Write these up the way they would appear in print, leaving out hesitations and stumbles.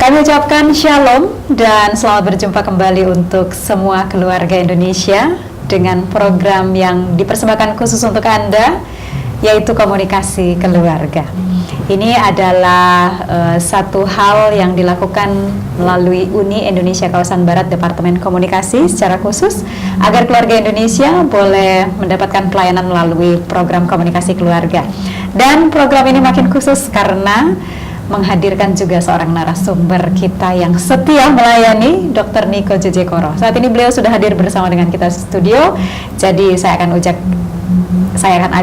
Kami ucapkan shalom dan selamat berjumpa kembali untuk semua keluarga Indonesia dengan program yang dipersembahkan khusus untuk Anda, yaitu komunikasi keluarga. Ini adalah satu hal yang dilakukan melalui Uni Indonesia Kawasan Barat Departemen Komunikasi secara khusus agar keluarga Indonesia boleh mendapatkan pelayanan melalui program komunikasi keluarga. Dan program ini makin khusus karena menghadirkan juga seorang narasumber kita yang setia melayani, Dr. Niko Jejekoro. Saat ini beliau sudah hadir bersama dengan kita di studio. Jadi saya akan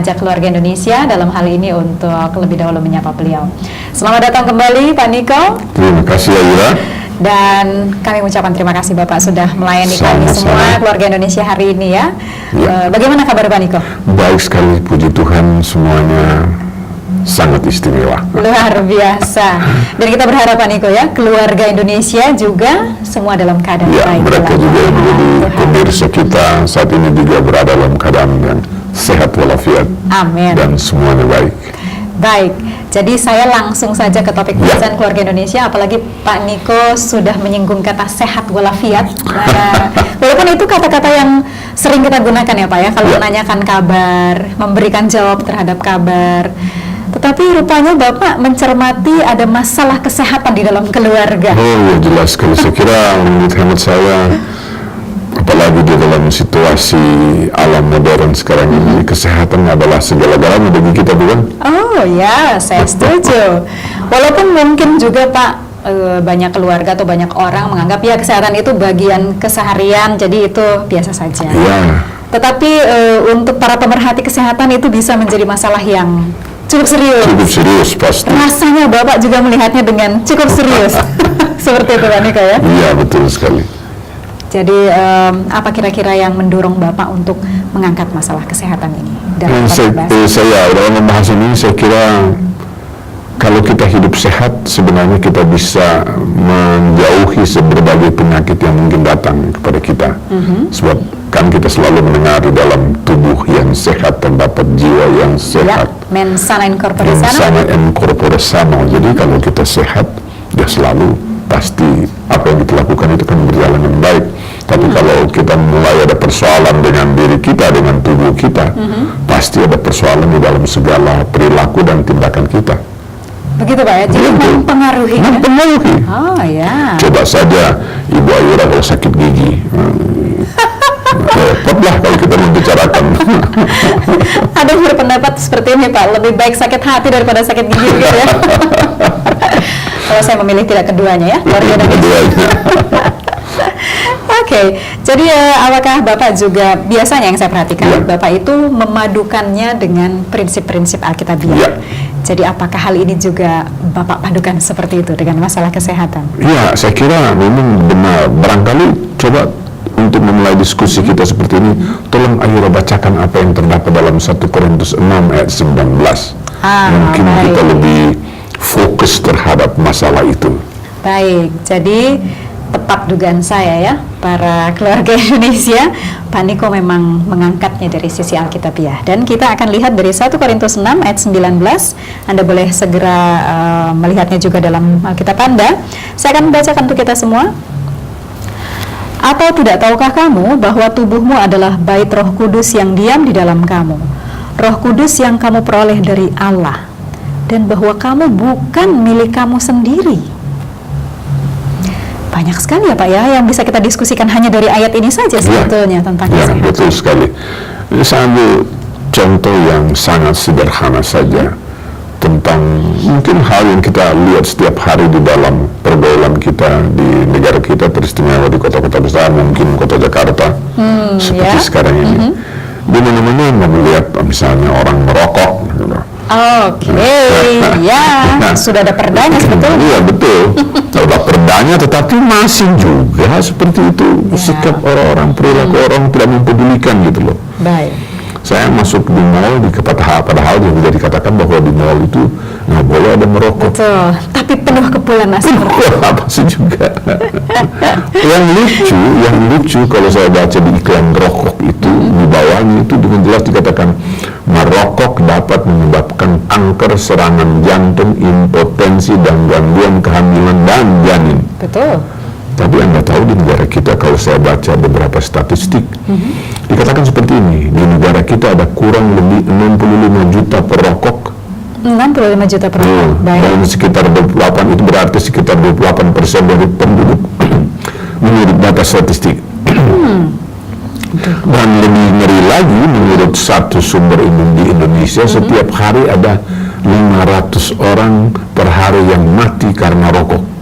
ajak keluarga Indonesia dalam hal ini untuk lebih dahulu menyapa beliau. Selamat datang kembali Pak Niko. Terima kasih Aira. Dan kami mengucapkan terima kasih Bapak sudah melayani kami semua keluarga Indonesia hari ini ya. Bagaimana kabar Pak Niko? Baik sekali, puji Tuhan, semuanya sangat istimewa. Luar biasa. Dan kita berharap Pak Niko ya, keluarga Indonesia juga semua dalam keadaan baik. Mereka juga yang menjadi pemirsa kita saat ini juga berada dalam keadaan yang sehat walafiat. Amin. Dan semuanya baik. Baik, jadi saya langsung saja ke topik pembahasan keluarga Indonesia, apalagi Pak Niko sudah menyinggung kata sehat walafiat. Walaupun itu kata-kata yang sering kita gunakan ya Pak ya, kalau menanyakan kabar, memberikan jawab terhadap kabar. Tetapi rupanya Bapak mencermati ada masalah kesehatan di dalam keluarga. Oh ya, jelas sekali. Saya kira menurut hemat saya, apalagi di dalam situasi alam modern sekarang ini, kesehatan adalah segala-galanya bagi kita, bukan? Oh ya, saya setuju. Walaupun mungkin juga Pak, banyak keluarga atau banyak orang menganggap ya kesehatan itu bagian keseharian, jadi itu biasa saja. Ya. Tetapi untuk para pemerhati kesehatan itu bisa menjadi masalah yang cukup serius. Cukup serius pasti. Rasanya Bapak juga melihatnya dengan cukup serius. Seperti itu Pak Niko ya? Iya, betul sekali. Jadi apa kira-kira yang mendorong Bapak untuk mengangkat masalah kesehatan ini? Saya dalam membahas ini, saya kira kalau kita hidup sehat, sebenarnya kita bisa menjauhi berbagai penyakit yang mungkin datang kepada kita. Sebab kan kita selalu mendengar di dalam tubuh yang sehat terdapat jiwa yang sehat. Ya, mens sana in corpore sano. Mens sana in corpore sano. Jadi kalau kita sehat, ya selalu pasti apa yang kita lakukan itu kan berjalan dengan baik. Tapi kalau kita mulai ada persoalan dengan diri kita, dengan tubuh kita, pasti ada persoalan di dalam segala perilaku dan tindakan kita. Begitu Pak ya, jadi mempengaruhi. Mempengaruhi. Oh ya. Coba saja Ibu Ayura kalau sakit gigi, repot lah kalau kita membicarakan. Ada yang berpendapat seperti ini Pak, lebih baik sakit hati daripada sakit gigi gitu ya. Kalau saya memilih tidak keduanya ya, keluarga Indonesia. Oke, jadi apakah Bapak juga biasanya yang saya perhatikan Bapak itu memadukannya dengan prinsip-prinsip Alkitabiah. Jadi apakah hal ini juga Bapak padukan seperti itu dengan masalah kesehatan? Ya, saya kira memang benar. Barangkali coba untuk memulai diskusi kita seperti ini, tolong Ayura bacakan apa yang terdapat dalam 1 Korintus 6 ayat 19. Mungkin kita lebih fokus terhadap masalah itu. Baik, jadi tepat dugaan saya ya, para keluarga Indonesia, Pak Niko memang mengangkatnya dari sisi Alkitabiah. Dan kita akan lihat dari 1 Korintus 6 ayat 19. Anda boleh segera melihatnya juga dalam Alkitab Anda. Saya akan membacakan untuk kita semua. Atau tidak tahukah kamu bahwa tubuhmu adalah bait Roh Kudus yang diam di dalam kamu, Roh Kudus yang kamu peroleh dari Allah, dan bahwa kamu bukan milik kamu sendiri. Banyak sekali ya Pak ya yang bisa kita diskusikan hanya dari ayat ini saja sebetulnya tentang kesehatan. Ya, betul sekali. Ini saya ambil contoh yang sangat sederhana saja tentang mungkin hal yang kita lihat setiap hari di dalam pergaulan kita di negara kita, teristimewa di kota-kota besar, mungkin kota Jakarta seperti sekarang ini. Di mana-mana melihat misalnya orang merokok. Sudah ada perdanya sebetulnya. Iya betul, ada perdanya, tetapi masih juga seperti itu sikap orang-orang, perilaku orang tidak mempedulikan gitu loh. Baik. Saya masuk di mall, padahal yang sudah dikatakan bahwa di mall itu nggak boleh ada merokok. Betul, tapi penuh kepulan asap. Apa sih juga. Yang lucu kalau saya baca di iklan rokok itu, di bawahnya itu dengan jelas dikatakan merokok dapat menyebabkan kanker, serangan jantung, impotensi, dan gangguan kehamilan dan menjamin. Betul. Tapi Anda tahu di negara kita, kalau saya baca beberapa statistik, dikatakan seperti ini, di negara kita ada kurang lebih 65 juta perokok. 65 juta perokok. Baik. Dan sekitar 28, itu berarti sekitar 28% dari penduduk menurut data statistik. Dan lebih ngeri lagi, menurut satu sumber umum di Indonesia, setiap hari ada 500 orang per hari yang mati karena rokok.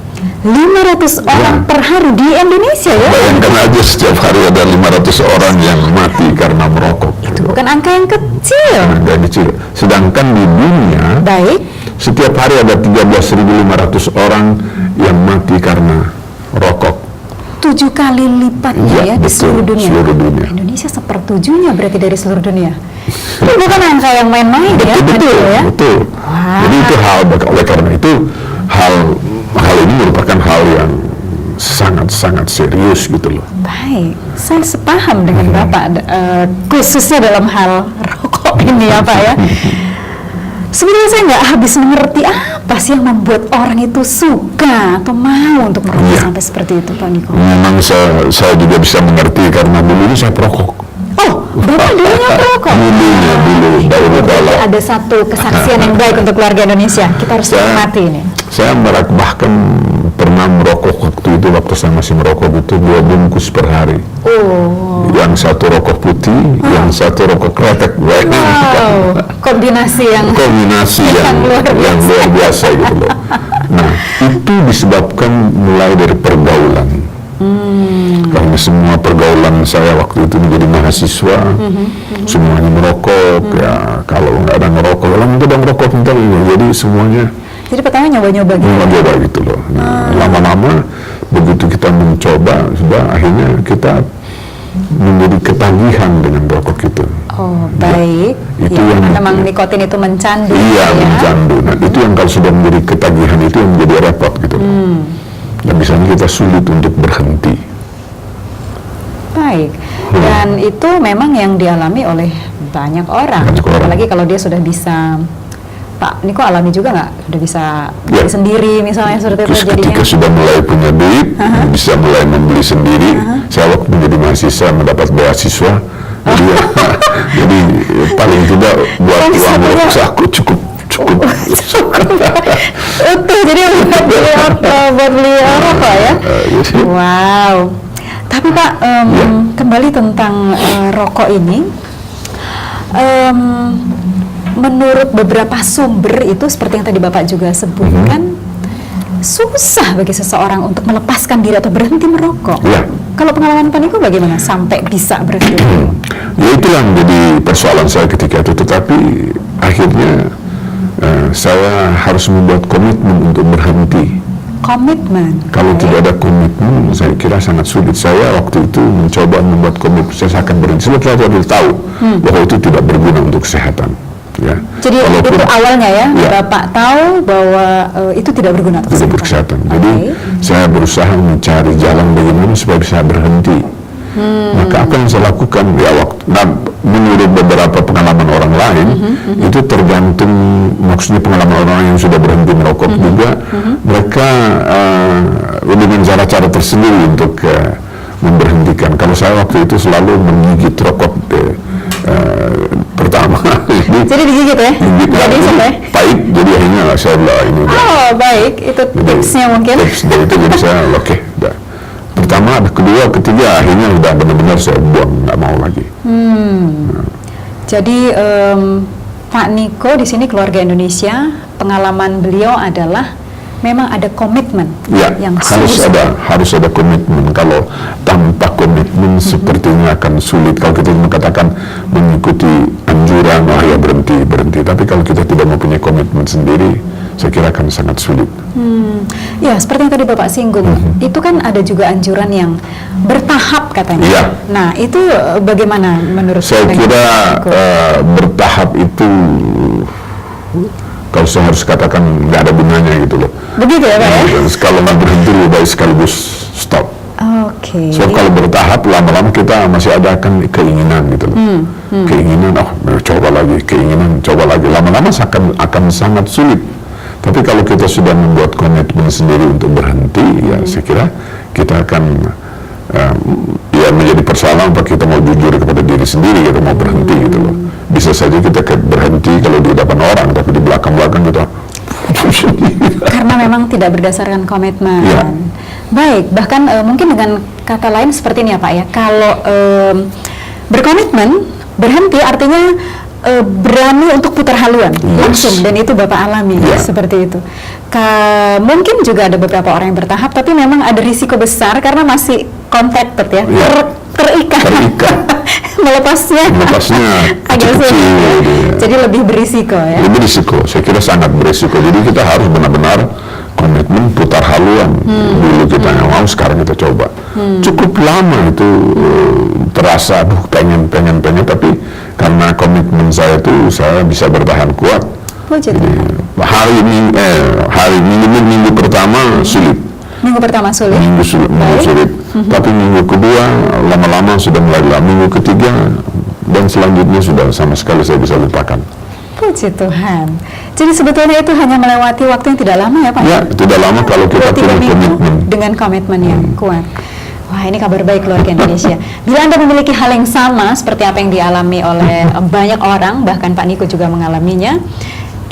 500 orang per hari di Indonesia ya? Bayangkan aja, setiap hari ada 500 orang yang mati karena merokok. Itu bukan angka yang kecil. Angka kecil. Sedangkan di dunia, Baik. setiap hari ada 13.500 orang yang mati karena rokok. 7 kali lipatnya ya, di betul, seluruh dunia. seluruh dunia. Indonesia sepertujuhnya berarti dari seluruh dunia. Itu bukan angka yang main-main ya, Betul, ya. betul. Wah. Jadi itu hal, oleh karena itu hal ini merupakan hal yang sangat-sangat serius gitu loh. Baik, saya sepaham dengan Bapak, khususnya dalam hal rokok ini ya Pak ya. Sebenarnya saya nggak habis mengerti apa sih yang membuat orang itu suka atau mau untuk merokok sampai seperti itu Pak Niko. Memang saya juga bisa mengerti karena dulunya saya perokok. Oh, Bapak dulunya perokok? Dulu, dahulu kala. Ada satu kesaksian yang baik untuk keluarga Indonesia, kita harus hormati ini. Saya bahkan pernah merokok waktu saya masih merokok itu 2 bungkus per hari. Oh. Yang satu rokok putih, yang satu rokok kretek. Wow, kombinasi yang luar biasa gitu loh. Nah, itu disebabkan mulai dari pergaulan. Karena semua pergaulan saya waktu itu menjadi mahasiswa, semuanya merokok. Ya kalau nggak ada ngerokok, kalau nggak ada ngerokok tentang ini, jadi semuanya. Jadi pertama nyoba-nyoba gitu. Nyoba gitu loh. Nah, lama-lama begitu kita mencoba, sudah akhirnya kita menjadi ketagihan dengan rokok itu. Oh, baik. Itu ya, yang memang nikotin itu mencandu. Iya, ya. mencandu. Nah, itu yang kalau sudah menjadi ketagihan itu yang menjadi repot gitu. Dan misalnya kita sulit untuk berhenti. Baik. Dan itu memang yang dialami oleh banyak orang. Apalagi kalau dia sudah bisa, Pak Niko alami juga nggak? Udah bisa beli sendiri misalnya seperti itu jadinya. Ketika sudah mulai punya duit, bisa mulai membeli sendiri. Saya waktu menjadi mahasiswa mendapat beasiswa. Jadi paling tidak buat uang aku cukup. Utuh, jadi buat beli rokok ya. Wow. Tapi Pak, kembali tentang rokok ini, menurut beberapa sumber itu seperti yang tadi Bapak juga sebutkan, susah bagi seseorang untuk melepaskan diri atau berhenti merokok. Ya. Kalau pengalaman Pak Niko bagaimana sampai bisa berhenti? Ya itu yang jadi persoalan saya ketika itu, tetapi akhirnya saya harus membuat komitmen untuk berhenti. Komitmen? Kalau tidak ada komitmen, saya kira sangat sulit. Saya waktu itu mencoba membuat komitmen, saya akan berhenti. Sebab saya sudah tahu bahwa itu tidak berguna untuk kesehatan. Ya. Jadi itu awalnya ya, Bapak tahu bahwa itu tidak berguna untuk kesehatan. Jadi saya berusaha mencari jalan bagaimana supaya bisa berhenti. Maka apa yang saya lakukan ya menurut beberapa pengalaman orang lain itu tergantung, maksudnya pengalaman orang yang sudah berhenti merokok juga mereka dengan cara-cara tersendiri untuk memberhentikan. Kalau saya waktu itu selalu menggigit rokok pertama. Jadi digigit ya? Jadi sampai pahit, jadi akhirnya saya ini udah. Oh baik, itu tipsnya mungkin. Tips dari itu jadi saya oke, udah. Pertama, kedua, ketiga, akhirnya udah benar-benar saya buang, nggak mau lagi. Jadi Pak Niko di sini keluarga Indonesia, pengalaman beliau adalah memang ada komitmen yang harus ada komitmen. Kalau tanpa komitmen sepertinya akan sulit. Kalau kita mengatakan mengikuti anjuran, ya berhenti. Tapi kalau kita tidak mempunyai komitmen sendiri, saya kira akan sangat sulit. Ya, seperti yang tadi Bapak singgung, itu kan ada juga anjuran yang bertahap katanya. Ya. Nah, itu bagaimana menurut saya kira bertahap itu, kalau saya harus katakan nggak ada gunanya gitu loh. Begitu ya Pak ya? Kalau nggak berhenti lebih baik sekaligus stop. Oke. So kalau bertahap lama-lama kita masih ada kan keinginan gitu loh. Keinginan, coba lagi, keinginan, coba lagi. Lama-lama akan sangat sulit. Tapi kalau kita sudah membuat komitmen sendiri untuk berhenti, ya saya kira kita akan ya menjadi persoalan apa kita mau jujur kepada diri sendiri atau mau berhenti gitu loh. Bisa saja kita berhenti kalau di depan orang, tapi di belakang-belakang kita karena memang tidak berdasarkan komitmen. Ya. Baik, bahkan mungkin dengan kata lain seperti ini ya Pak ya, kalau berkomitmen, berhenti artinya berani untuk putar haluan langsung, dan itu Bapak alami seperti itu. Mungkin juga ada beberapa orang yang bertahap, tapi memang ada risiko besar karena masih connected ya, terikat. Melepasnya agak sulit, jadi lebih berisiko ya. Lebih berisiko, saya kira sangat berisiko. Jadi kita harus benar-benar komitmen putar haluan. Dulu kita nggak mau, sekarang kita coba. Cukup lama itu terasa, aduh pengen, tapi karena komitmen saya itu saya bisa bertahan kuat. Jadi, minggu pertama sulit. Minggu pertama sulit. Minggu sulit. Tapi minggu kedua lama-lama sudah mulai, minggu ketiga dan selanjutnya sudah sama sekali saya bisa lupakan. Puji Tuhan. Jadi sebetulnya itu hanya melewati waktu yang tidak lama ya Pak? Ya, tidak lama kalau kita punya komitmen. Dengan komitmen yang kuat. Wah, ini kabar baik keluarga Indonesia. Bila Anda memiliki hal yang sama seperti apa yang dialami oleh banyak orang, bahkan Pak Niko juga mengalaminya,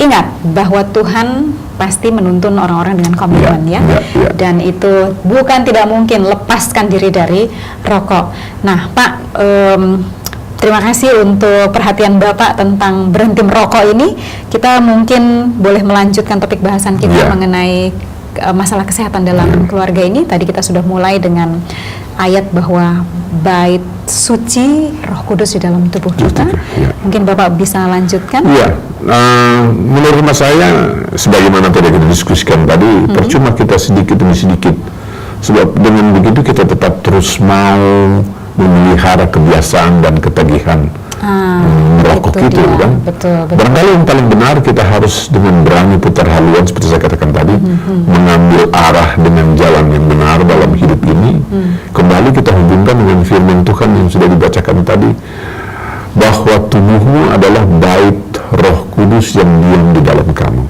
ingat bahwa Tuhan pasti menuntun orang-orang dengan komitmen ya. Dan itu bukan tidak mungkin lepaskan diri dari rokok. Nah, Pak, terima kasih untuk perhatian Bapak tentang berhenti merokok ini. Kita mungkin boleh melanjutkan topik bahasan kita mengenai masalah kesehatan dalam keluarga ini. Tadi kita sudah mulai dengan ayat bahwa bait suci Roh Kudus di dalam tubuh kita. Mungkin Bapak bisa lanjutkan? Iya, menurut saya sebagaimana tadi kita diskusikan tadi, percuma kita sedikit demi sedikit. Sebab dengan begitu kita tetap terus mau memelihara kebiasaan dan ketagihan merokok itu kan. Betul. Barangkali yang paling benar kita harus dengan berani putar haluan seperti saya katakan tadi, mengambil arah dengan jalan yang benar dalam hidup ini. Kembali kita hubungkan dengan firman Tuhan yang sudah dibacakan tadi, bahwa tubuhmu adalah bait Roh Kudus yang diam di dalam kamu.